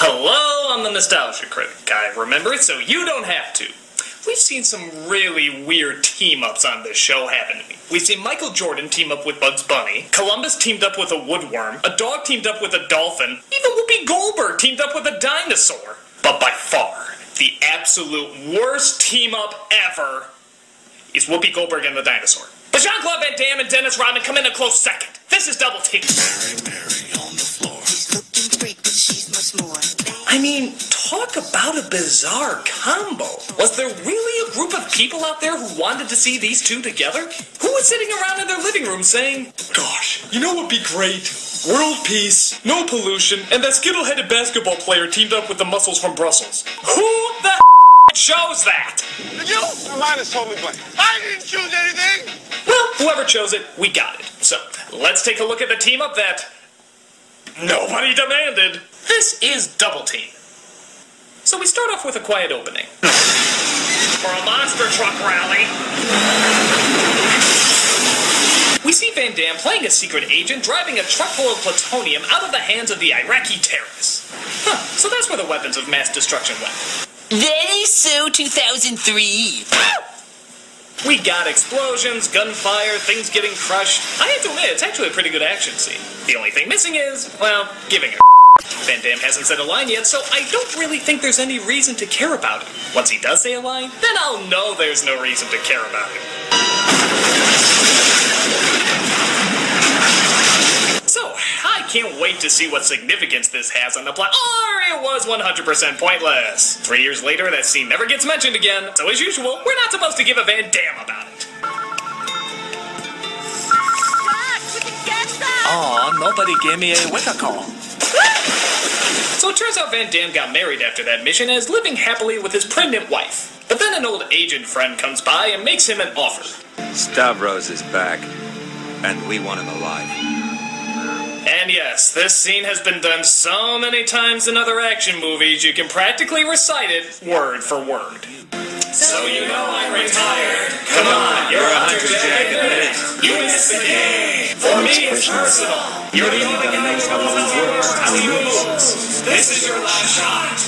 Hello, I'm the Nostalgia Critic. I remember it so you don't have to. We've seen some really weird team-ups on this show, haven't we? We've seen Michael Jordan team up with Bugs Bunny, Columbus teamed up with a woodworm, a dog teamed up with a dolphin, even Whoopi Goldberg teamed up with a dinosaur. But by far, the absolute worst team-up ever is Whoopi Goldberg and the dinosaur. But Jean-Claude Van Damme and Dennis Rodman come in a close second. This is Double Team. Mary on the floor. She's looking great, but she's much more. I mean, talk about a bizarre combo. Was there really a group of people out there who wanted to see these two together? Who was sitting around in their living room saying, gosh, you know what'd be great? World peace, no pollution, and that skittle-headed basketball player teamed up with the muscles from Brussels. Who the chose that? Did you? Mine is totally blank. I didn't choose anything! Well, whoever chose it, we got it. So, let's take a look at the team-up that nobody demanded. This is Double Team. So we start off with a quiet opening. For a monster truck rally. We see Van Damme playing a secret agent driving a truck full of plutonium out of the hands of the Iraqi terrorists. Huh, so that's where the weapons of mass destruction went. That is so 2003. We got explosions, gunfire, things getting crushed. I have to admit, it's actually a pretty good action scene. The only thing missing is, well, giving a Van Damme hasn't said a line yet, so I don't really think there's any reason to care about him. Once he does say a line, then I'll know there's no reason to care about him. So, I can't wait to see what significance this has on the plot, or it was 100% pointless. 3 years later, that scene never gets mentioned again, so as usual, we're not supposed to give a Van Damme about it. Aw, nobody gave me a wake-up call. So it turns out Van Damme got married after that mission and is living happily with his pregnant wife. But then an old agent friend comes by and makes him an offer. Stavros is back, and we want him alive. And yes, this scene has been done so many times in other action movies, you can practically recite it word for word. So you know I'm retired. Come on, you're 100 jagged minutes. You missed the game. For me, it's personal. You're the only guy who knows how he moves. This is your last shot.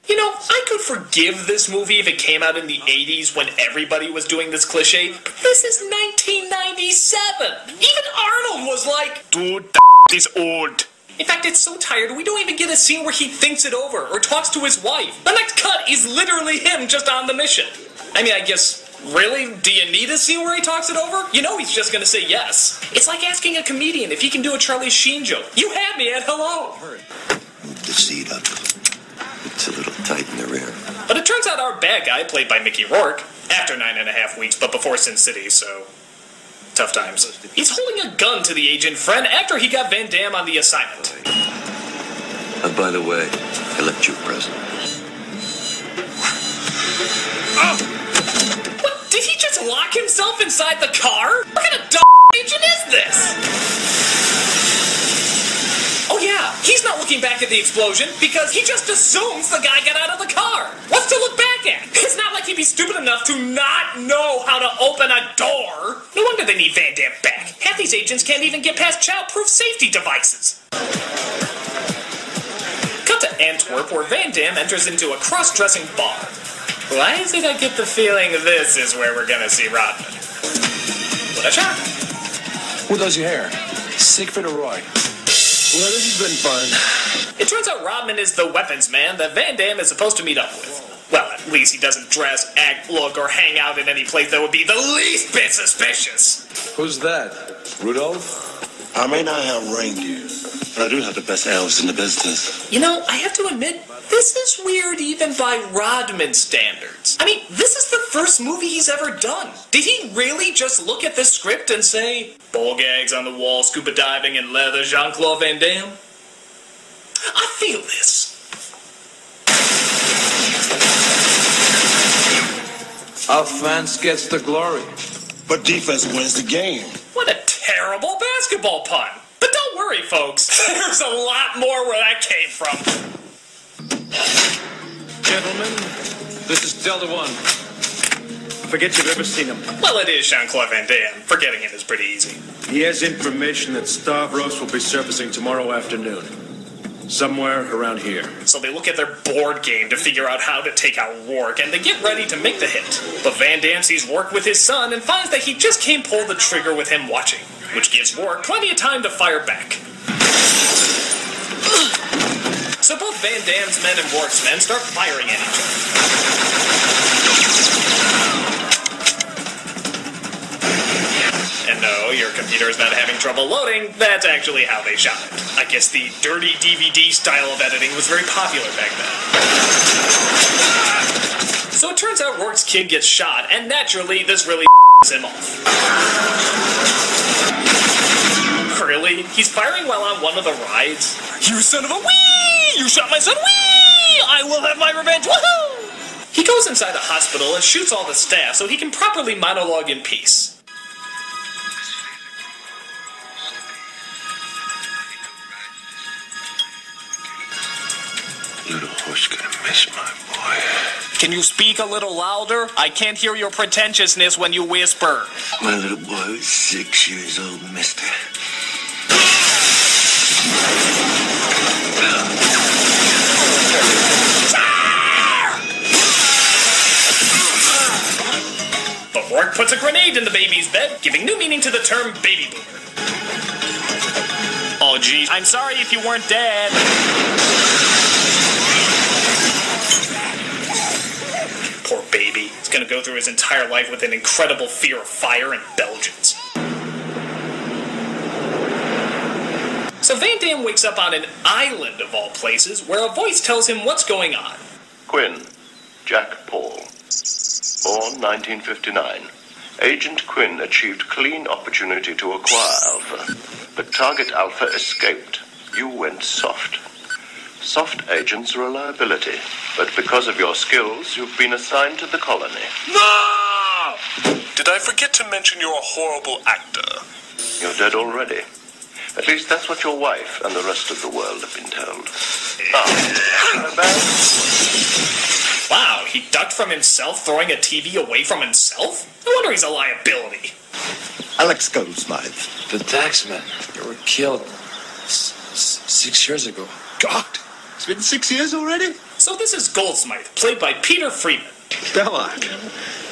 You know, I could forgive this movie if it came out in the 80s when everybody was doing this cliche, but this is 1997. Even Arnold was like, dude, that is old. In fact, it's so tired, we don't even get a scene where he thinks it over or talks to his wife. The next cut is literally him just on the mission. I mean, I guess, really? Do you need a scene where he talks it over? You know he's just gonna say yes. It's like asking a comedian if he can do a Charlie Sheen joke. You had me at hello. Move the seat up. It's a little tight in the rear. But it turns out our bad guy, played by Mickey Rourke, after 9.5 weeks, but before Sin City, so tough times. He's holding a gun to the agent friend after he got Van Damme on the assignment. By the way, I left you a present. What? Did he just lock himself inside the car? What kind of dumb agent is this? Oh yeah, he's not looking back at the explosion because he just assumes the guy got out of the car. What's to look back at? It's not like he'd be stupid enough to not know how to open a door. No wonder they need Van Damme back. Half these agents can't even get past child-proof safety devices. Cut to Antwerp, where Van Damme enters into a cross-dressing bar. Why is it I get the feeling this is where we're gonna see Rodman? What a shock. Who does your hair? Siegfried or Roy? Well, this has been fun. It turns out Rodman is the weapons man that Van Damme is supposed to meet up with. Well, at least he doesn't dress, act, look, or hang out in any place that would be the least bit suspicious. Who's that? Rudolph? I may not have reindeer, but I do have the best elves in the business. You know, I have to admit, this is weird even by Rodman standards. I mean, this is the first movie he's ever done. Did he really just look at this script and say, ball gags on the wall, scuba diving in leather, Jean-Claude Van Damme? I feel this. Offense gets the glory. But defense wins the game. What a terrible basketball pun. But don't worry, folks. There's a lot more where that came from. Gentlemen, this is Delta One. I forget you've ever seen him. Well, it is Jean-Claude Van Damme. Forgetting him is pretty easy. He has information that Stavros will be surfacing tomorrow afternoon. Somewhere around here. So they look at their board game to figure out how to take out Rourke, and they get ready to make the hit. But Van Damme sees Rourke with his son and finds that he just can't pull the trigger with him watching, which gives Rourke plenty of time to fire back. So both Van Damme's men and Rourke's men start firing at each other. And no, your computer is not having trouble loading. That's actually how they shot it. I guess the dirty DVD style of editing was very popular back then. So it turns out Rourke's kid gets shot, and naturally, this really him off. Really? He's firing while on one of the rides? You son of a wee! You shot my son, wee! I will have my revenge, woohoo! He goes inside a hospital and shoots all the staff so he can properly monologue in peace. Little horse gonna miss my boy. Can you speak a little louder? I can't hear your pretentiousness when you whisper. My little boy was 6 years old, mister. But Rourke puts a grenade in the baby's bed, giving new meaning to the term baby boomer. Oh geez, I'm sorry if you weren't dead. Poor baby. He's gonna go through his entire life with an incredible fear of fire and Belgians. So Van Damme wakes up on an island of all places, where a voice tells him what's going on. Quinn, Jack Paul. Born 1959. Agent Quinn achieved clean opportunity to acquire Alpha, but Target Alpha escaped. You went soft. Soft agents are a liability, but because of your skills, you've been assigned to the colony. No! Did I forget to mention you're a horrible actor? You're dead already. At least that's what your wife and the rest of the world have been told. Wow, he ducked from himself, throwing a TV away from himself? No wonder he's a liability. Alex Goldsmith. The taxman. You were killed 6 years ago. God, it's been 6 years already? So this is Goldsmith, played by Peter Freeman. Belloc.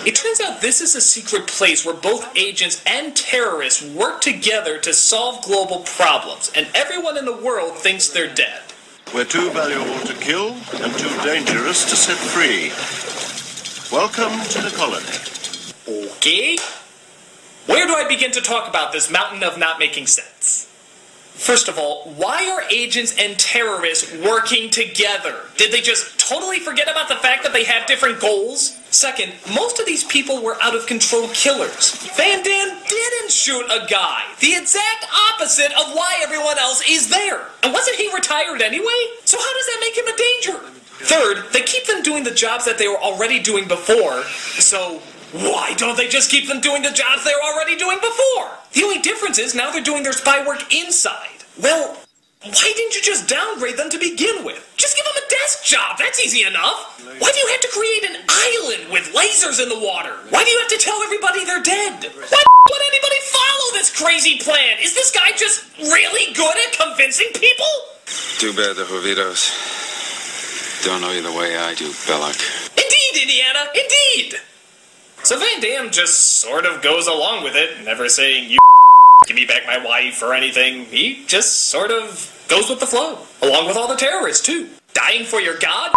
It turns out this is a secret place where both agents and terrorists work together to solve global problems, and everyone in the world thinks they're dead. We're too valuable to kill and too dangerous to set free. Welcome to the colony. Okay. Where do I begin to talk about this mountain of not making sense? First of all, why are agents and terrorists working together? Did they just totally forget about the fact that they have different goals? Second, most of these people were out-of-control killers. Van Damme didn't shoot a guy. The exact opposite of why everyone else is there. And wasn't he retired anyway? So how does that make him a danger? Third, they keep them doing the jobs that they were already doing before. So why don't they just keep them doing the jobs they were already doing before? The only difference is now they're doing their spy work inside. Well, why didn't you just downgrade them to begin with? Just give them a desk job, that's easy enough. Why do you have to create an island with lasers in the water? Why do you have to tell everybody they're dead? Why would anybody follow this crazy plan? Is this guy just really good at convincing people? Too bad the Jovitos don't know you the way I do, Belloc. Indeed, Indiana, indeed! So Van Damme just sort of goes along with it, never saying, "You give me back my wife," or anything. He just sort of goes with the flow, along with all the terrorists, too. Dying for your god?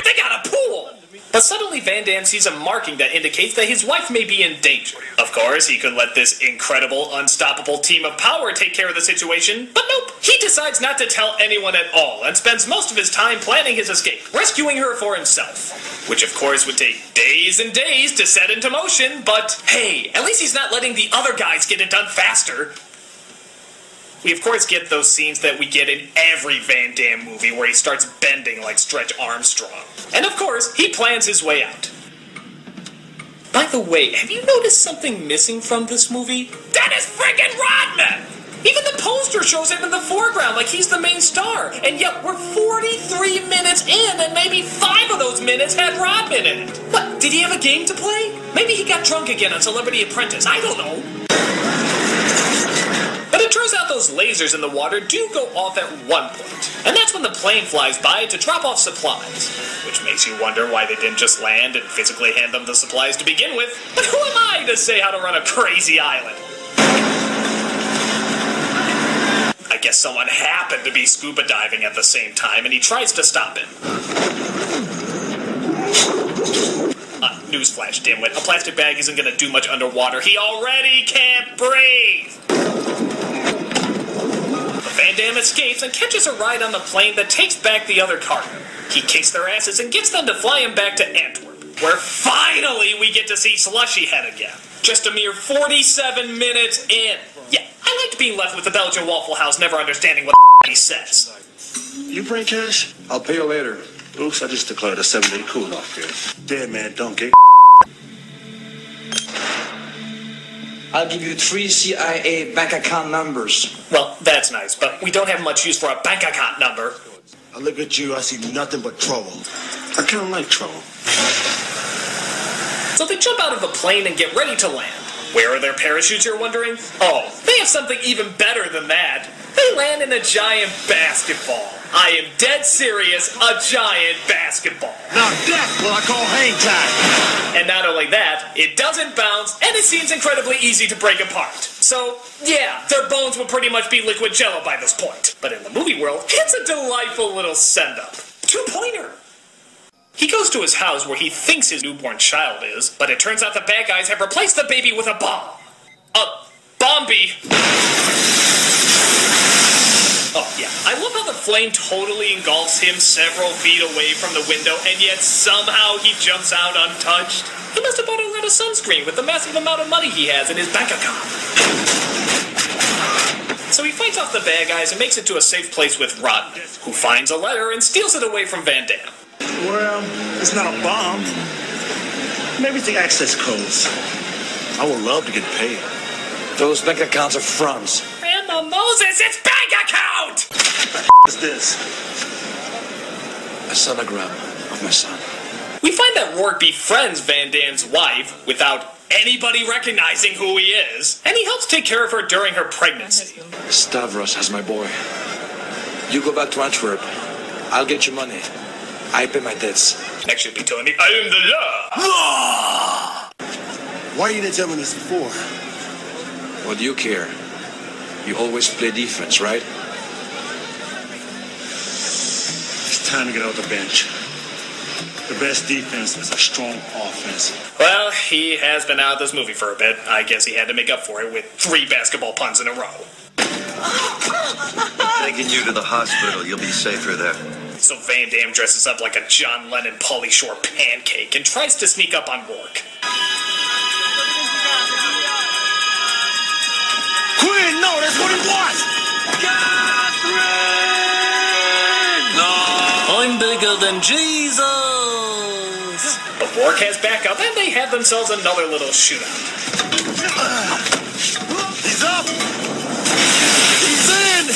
They got a pool! But suddenly Van Damme sees a marking that indicates that his wife may be in danger. Of course, he could let this incredible, unstoppable team of power take care of the situation, but nope. He decides not to tell anyone at all, and spends most of his time planning his escape, rescuing her for himself. Which of course would take days and days to set into motion, but hey, at least he's not letting the other guys get it done faster. We of course get those scenes that we get in every Van Damme movie where he starts bending like Stretch Armstrong. And of course, he plans his way out. By the way, have you noticed something missing from this movie? That is friggin' Rodman! Even the poster shows him in the foreground like he's the main star, and yet we're 43 minutes in and maybe 5 of those minutes had Rodman in it. What, did he have a game to play? Maybe he got drunk again on Celebrity Apprentice, I don't know. But it turns turns out those lasers in the water do go off at one point, and that's when the plane flies by to drop off supplies, which makes you wonder why they didn't just land and physically hand them the supplies to begin with. But who am I to say how to run a crazy island? I guess someone happened to be scuba diving at the same time, and he tries to stop him. Newsflash, dimwit. A plastic bag isn't gonna do much underwater. He already can't breathe! But Van Damme escapes and catches a ride on the plane that takes back the other cargo. He kicks their asses and gets them to fly him back to Antwerp, where finally we get to see Slushy Head again. Just a mere 47 minutes in. Yeah, I liked being left with the Belgian Waffle House never understanding what he says. You bring cash? I'll pay you later. Oops, I just declared a 7-day cool-off here. Dead man don't get. I'll give you 3 CIA bank account numbers. Well, that's nice, but we don't have much use for a bank account number. I look at you, I see nothing but trouble. I kind of like trouble. So they jump out of the plane and get ready to land. Where are their parachutes, you're wondering? Oh, they have something even better than that. They land in a giant basketball. I am dead serious, a giant basketball. Now that's what I call hang time. And not only that, it doesn't bounce, and it seems incredibly easy to break apart. So, yeah, their bones would pretty much be liquid jello by this point. But in the movie world, it's a delightful little send-up. 2-pointer. He goes to his house where he thinks his newborn child is, but it turns out the bad guys have replaced the baby with a bomb. A Bombi. Oh, yeah. I love how the flame totally engulfs him several feet away from the window, and yet somehow he jumps out untouched. He must have bought a lot of sunscreen with the massive amount of money he has in his bank account. So he fights off the bad guys and makes it to a safe place with Rodman, who finds a letter and steals it away from Van Damme. Well, it's not a bomb. Maybe it's the access codes. I would love to get paid. Those bank accounts are fronts. Grandma Moses, it's bank account! What's this? A sonogram of my son. We find that Rourke befriends Van Damme's wife without anybody recognizing who he is, and he helps take care of her during her pregnancy. Stavros has my boy. You go back to Antwerp. I'll get you money. I pay my debts. Next should be Tony. I am the law! Why you didn't tell me this before? What do you care? You always play defense, right? It's time to get off the bench. The best defense is a strong offense. Well, he has been out of this movie for a bit. I guess he had to make up for it with 3 basketball puns in a row. Taking you to the hospital. You'll be safer there. So Van Damme dresses up like a John Lennon Pauly Shore pancake and tries to sneak up on Rourke. Quinn, no, that's what he wants! Catherine! No! I'm bigger than Jesus! But Rourke has backup, and they have themselves another little shootout. He's up! He's in!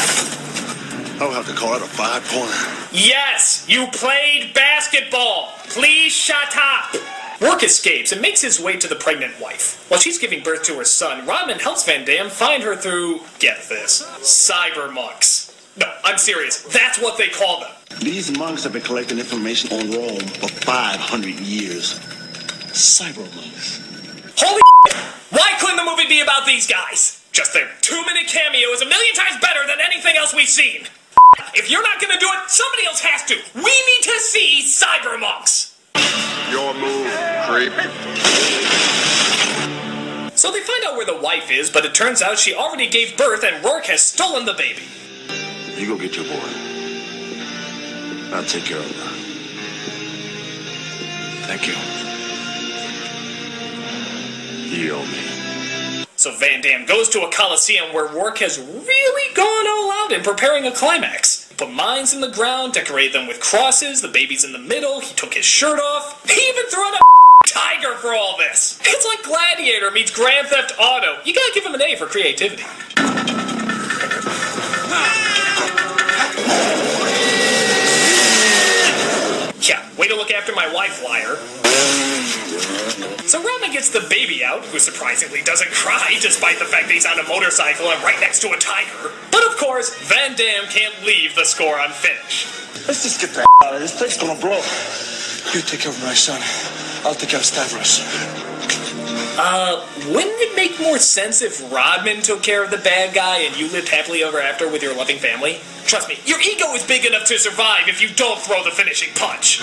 I'll have to call it a 5-pointer. Yes! You played basketball! Please shut up! Rourke escapes and makes his way to the pregnant wife. While she's giving birth to her son, Rodman helps Van Damme find her through, get this, cyber monks. No, I'm serious. That's what they call them. These monks have been collecting information on Rome for 500 years. Cyber monks. Holy shit! Why couldn't the movie be about these guys? Just their 2-minute cameo is a million times better than anything else we've seen. If you're not gonna do it, somebody else has to. We need to see cyber monks. Your move, creep. So they find out where the wife is, but it turns out she already gave birth and Rourke has stolen the baby. You go get your boy. I'll take care of her. Thank you. You owe me. So Van Damme goes to a coliseum where Rourke has really gone all out in preparing a climax. He put mines in the ground, decorated them with crosses, the baby's in the middle, he took his shirt off. He even threw in a tiger for all this. It's like Gladiator meets Grand Theft Auto. You gotta give him an A for creativity. Yeah, way to look after my wife, liar. So Rodman gets the baby out, who surprisingly doesn't cry, despite the fact that he's on a motorcycle and right next to a tiger. But of course, Van Damme can't leave the score unfinished. Let's just get the out of this place. Gonna blow. You take care of my son. I'll take care of Stavros. Wouldn't it make more sense if Rodman took care of the bad guy and you lived happily ever after with your loving family? Trust me, your ego is big enough to survive if you don't throw the finishing punch.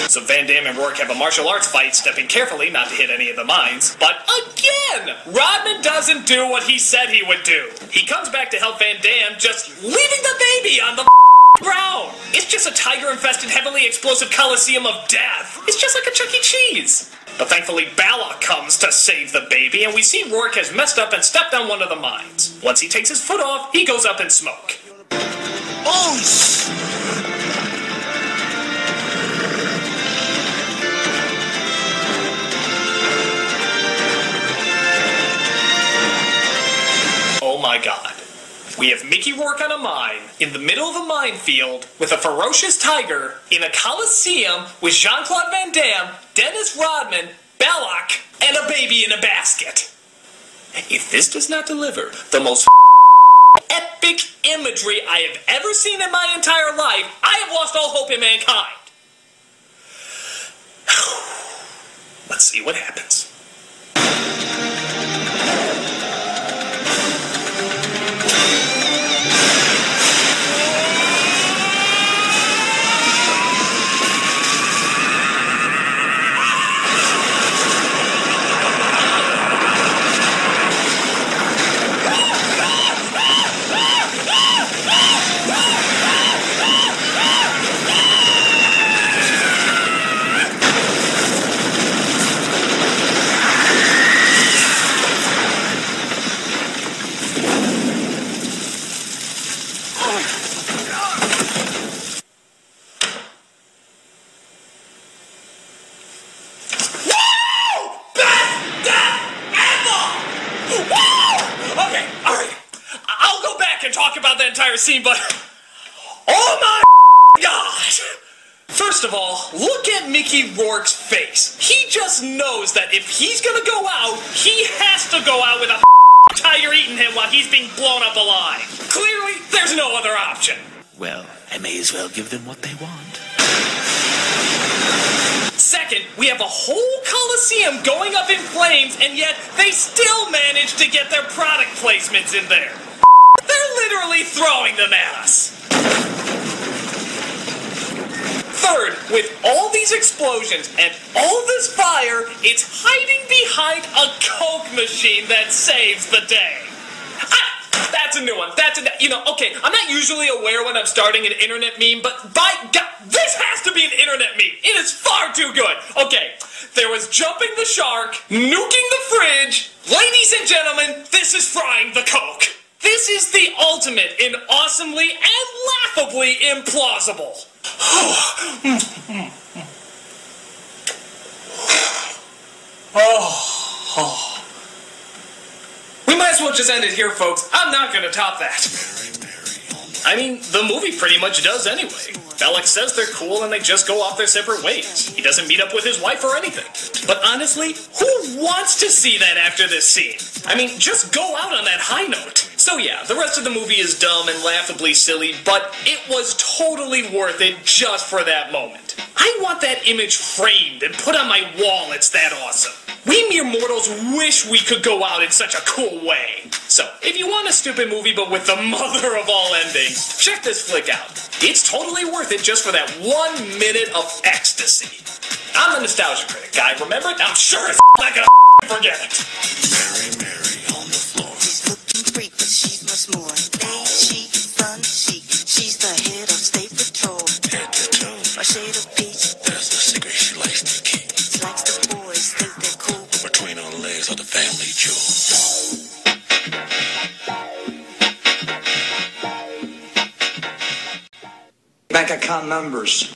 So Van Damme and Rourke have a martial arts fight, stepping carefully not to hit any of the mines. But again, Rodman doesn't do what he said he would do. He comes back to help Van Damme, just leaving the baby on the ground. It's just a tiger-infested, heavily explosive coliseum of death. It's just like a Chuck E. Cheese. But thankfully, Balak comes to save the baby, and we see Rourke has messed up and stepped on one of the mines. Once he takes his foot off, he goes up in smoke. Oh! Oh my god. We have Mickey Rourke on a mine, in the middle of a minefield, with a ferocious tiger, in a coliseum, with Jean-Claude Van Damme, Dennis Rodman, Balak, and a baby in a basket. If this does not deliver the most epic imagery I have ever seen in my entire life, I have lost all hope in mankind. Let's see what happens. Scene, but oh my god! First of all, look at Mickey Rourke's face. He just knows that if he's gonna go out, he has to go out with a tiger eating him while he's being blown up alive. Clearly, there's no other option. Well, I may as well give them what they want. Second, we have a whole coliseum going up in flames, and yet they still manage to get their product placements in there. They're literally throwing them at us. Third, with all these explosions and all this fire, it's hiding behind a Coke machine that saves the day. That's a new one. Okay, I'm not usually aware when I'm starting an internet meme, but by God, this has to be an internet meme. It is far too good. Okay, there was jumping the shark, nuking the fridge. Ladies and gentlemen, this is frying the Coke. This is the ultimate in awesomely and laughably implausible. We might as well just end it here, folks. I'm not going to top that. I mean, the movie pretty much does anyway. Balak says they're cool and they just go off their separate ways. He doesn't meet up with his wife or anything. But honestly, who wants to see that after this scene? I mean, just go out on that high note. So yeah, the rest of the movie is dumb and laughably silly, but it was totally worth it just for that moment. I want that image framed and put on my wall. It's that awesome. We mere mortals wish we could go out in such a cool way. So, if you want a stupid movie but with the mother of all endings, check this flick out. It's totally worth it just for that 1 minute of ecstasy. I'm the Nostalgia Critic, guy. Remember it? I'm sure as not gonna forget it. Mary on the floor. She's looking great, but she's much more. Late chic, fun chic. She's the head of State Patrol. Head to toe. A shade of peach. That's the secret she likes to keep. She likes the boys, think they're cool. Between her legs are the family jewels. Bank account numbers.